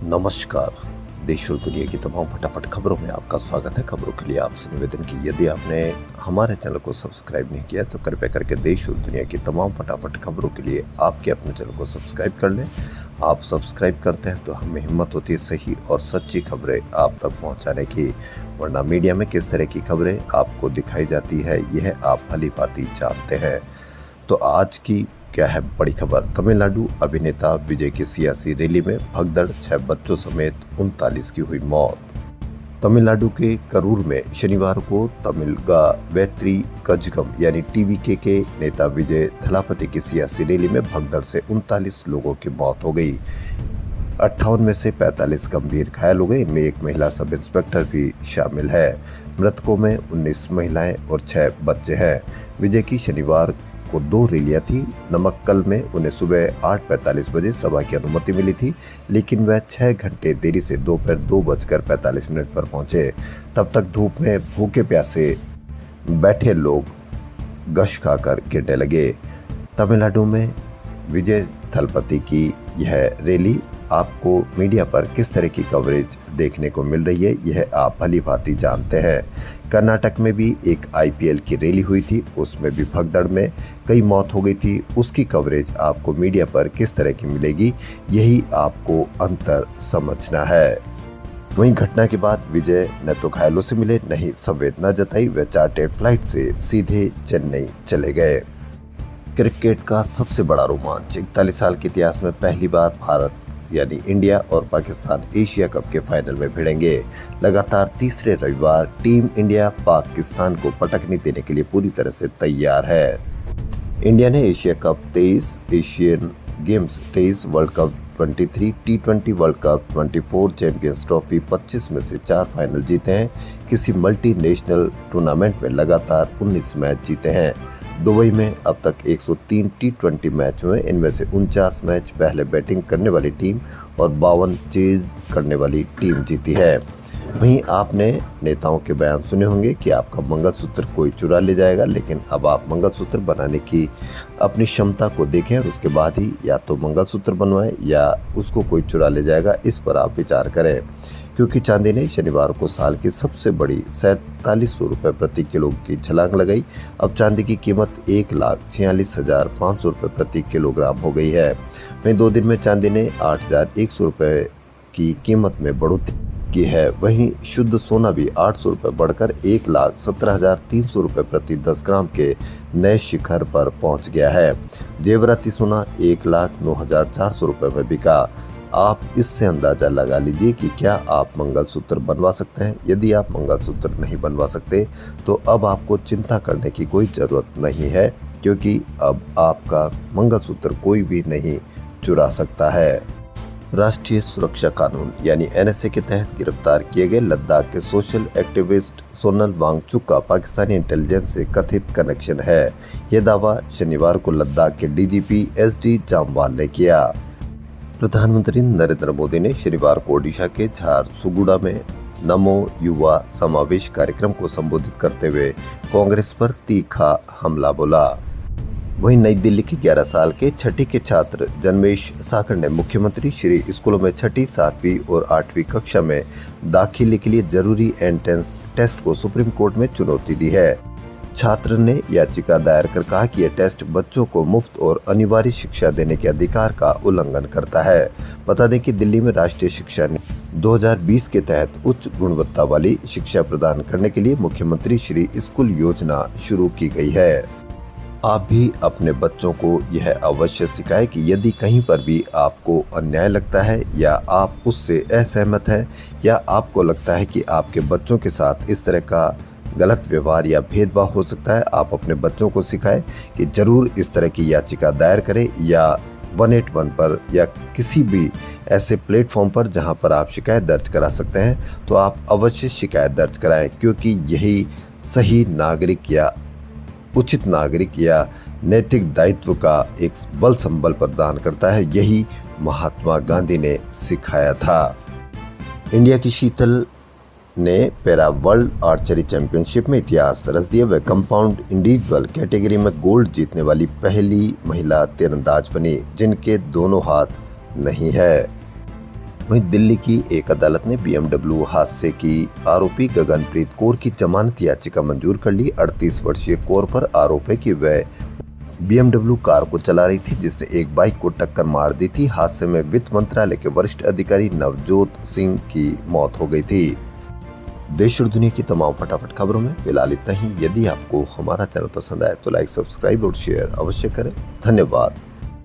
नमस्कार। देश और दुनिया की तमाम फटाफट खबरों में आपका स्वागत है। खबरों के लिए आपसे निवेदन की यदि आपने हमारे चैनल को सब्सक्राइब नहीं किया तो कृपया करके देश और दुनिया की तमाम फटाफट खबरों के लिए आपके अपने चैनल को सब्सक्राइब कर लें। आप सब्सक्राइब करते हैं तो हमें हिम्मत होती है सही और सच्ची खबरें आप तक पहुंचाने की, वरना मीडिया में किस तरह की खबरें आपको दिखाई जाती है यह आप भली भांति जानते हैं। तो आज की क्या है बड़ी खबर। तमिलनाडु अभिनेता विजय की सियासी रैली में भगदड़, 6 बच्चों समेत 39 की हुई मौत। तमिलनाडु के करूर में शनिवार को तमिलगा वैत्री कजगम यानी टीवीके के नेता विजय थलापति की सियासी रैली में भगदड़ से 39 लोगों की मौत हो गई। 58 में से 45 गंभीर घायल हो गए। इनमें एक महिला सब इंस्पेक्टर भी शामिल है। मृतकों में 19 महिलाएं और 6 बच्चे हैं। विजय की शनिवार को 2 रैलियां थी। नमक्कल में उन्हें सुबह 8:45 बजे सभा की अनुमति मिली थी, लेकिन वह 6 घंटे देरी से दोपहर 2:45 पर पहुंचे। तब तक धूप में भूखे प्यासे बैठे लोग गश खाकर गिरने लगे। तमिलनाडु में विजय थलपति की यह रैली आपको मीडिया पर किस तरह की कवरेज देखने को मिल रही है यह आप भली भांति जानते हैं। कर्नाटक में भी एक आईपीएल की रैली हुई थी, उसमें भी भगदड़ में कई मौत हो गई थी। उसकी कवरेज आपको मीडिया पर किस तरह की मिलेगी यही आपको अंतर समझना है। वहीं घटना के बाद विजय न तो घायलों से मिले, न ही संवेदना जताई। वे चार्टर्ड फ्लाइट से सीधे चेन्नई चले गए। क्रिकेट का सबसे बड़ा रोमांच। 41 साल के इतिहास में पहली बार भारत यानी इंडिया और पाकिस्तान एशिया कप के फाइनल में भिड़ेंगे। लगातार तीसरे रविवार टीम इंडिया पाकिस्तान को पटकनी देने के लिए पूरी तरह से तैयार है। इंडिया ने Asia cup 23, Asian games 23, world cup 23, T20 world cup 24, champions trophy 25 में से 4 फाइनल जीते हैं। किसी मल्टीनेशनल टूर्नामेंट में लगातार 19 मैच जीते हैं। दुबई में अब तक 103 T20 मैच हुए। इनमें से 49 मैच पहले बैटिंग करने वाली टीम और 52 चेज करने वाली टीम जीती है। वहीं आपने नेताओं के बयान सुने होंगे कि आपका मंगलसूत्र कोई चुरा ले जाएगा, लेकिन अब आप मंगलसूत्र बनाने की अपनी क्षमता को देखें और उसके बाद ही या तो मंगलसूत्र बनवाएं या उसको कोई चुरा ले जाएगा, इस पर आप विचार करें। क्योंकि चांदी ने शनिवार को साल की सबसे बड़ी 4700 रुपये प्रति किलो की छलांग लगाई। अब चांदी की कीमत 1,46,500 रुपये प्रति किलोग्राम हो गई है। वहीं 2 दिन में चांदी ने 8,100 रुपये की कीमत में बढ़ोतरी की है। वहीं शुद्ध सोना भी 800 रुपये बढ़कर 1,17,300 रुपये प्रति 10 ग्राम के नए शिखर पर पहुंच गया है। जेवराती सोना 1,09,400 रुपये में बिका। आप इससे अंदाजा लगा लीजिए कि क्या आप मंगलसूत्र बनवा सकते हैं। यदि आप मंगलसूत्र नहीं बनवा सकते तो अब आपको चिंता करने की कोई ज़रूरत नहीं है, क्योंकि अब आपका मंगलसूत्र कोई भी नहीं चुरा सकता है। राष्ट्रीय सुरक्षा कानून यानी NSA के तहत गिरफ्तार किए गए लद्दाख के सोशल एक्टिविस्ट सोनल वांगचुक का पाकिस्तानी इंटेलिजेंस से कथित कनेक्शन है। यह दावा शनिवार को लद्दाख के DGP SD जामवाल ने किया। प्रधानमंत्री नरेंद्र मोदी ने शनिवार को ओडिशा के झारसुगुड़ा में नमो युवा समावेश कार्यक्रम को संबोधित करते हुए कांग्रेस पर तीखा हमला बोला। वहीं नई दिल्ली के 11 साल के छठी के छात्र जन्मेश साकर ने मुख्यमंत्री श्री स्कूलों में 6ठी, 7वीं और 8वीं कक्षा में दाखिले के लिए जरूरी एंट्रेंस टेस्ट को सुप्रीम कोर्ट में चुनौती दी है। छात्र ने याचिका दायर कर कहा कि यह टेस्ट बच्चों को मुफ्त और अनिवार्य शिक्षा देने के अधिकार का उल्लंघन करता है। बता दें कि दिल्ली में राष्ट्रीय शिक्षा नीति 2020 के तहत उच्च गुणवत्ता वाली शिक्षा प्रदान करने के लिए मुख्यमंत्री श्री स्कूल योजना शुरू की गई है। आप भी अपने बच्चों को यह अवश्य सिखाएं कि यदि कहीं पर भी आपको अन्याय लगता है या आप उससे असहमत हैं या आपको लगता है कि आपके बच्चों के साथ इस तरह का गलत व्यवहार या भेदभाव हो सकता है, आप अपने बच्चों को सिखाएं कि जरूर इस तरह की याचिका दायर करें या 181 पर या किसी भी ऐसे प्लेटफॉर्म पर जहां पर आप शिकायत दर्ज करा सकते हैं, तो आप अवश्य शिकायत दर्ज कराएं, क्योंकि यही सही नागरिक या उचित नागरिक या नैतिक दायित्व का एक बल संबल प्रदान करता है। यही महात्मा गांधी ने सिखाया था। इंडिया की शीतल ने पैरा वर्ल्ड आर्चरी चैंपियनशिप में इतिहास रच दिया। वह कंपाउंड इंडिविजुअल कैटेगरी में गोल्ड जीतने वाली पहली महिला तीरंदाज बनी जिनके दोनों हाथ नहीं है। वहीं दिल्ली की एक अदालत ने BMW हादसे की आरोपी गगनप्रीत कौर की जमानत याचिका मंजूर कर ली। 38 वर्षीय कौर पर आरोप है कि वह BMW कार को चला रही थी जिसने एक बाइक को टक्कर मार दी थी। हादसे में वित्त मंत्रालय के वरिष्ठ अधिकारी नवजोत सिंह की मौत हो गई थी। देश और दुनिया की तमाम फटाफट खबरों में फिलहाल इतना ही। यदि आपको हमारा चैनल पसंद आए तो लाइक, सब्सक्राइब और शेयर अवश्य करें। धन्यवाद।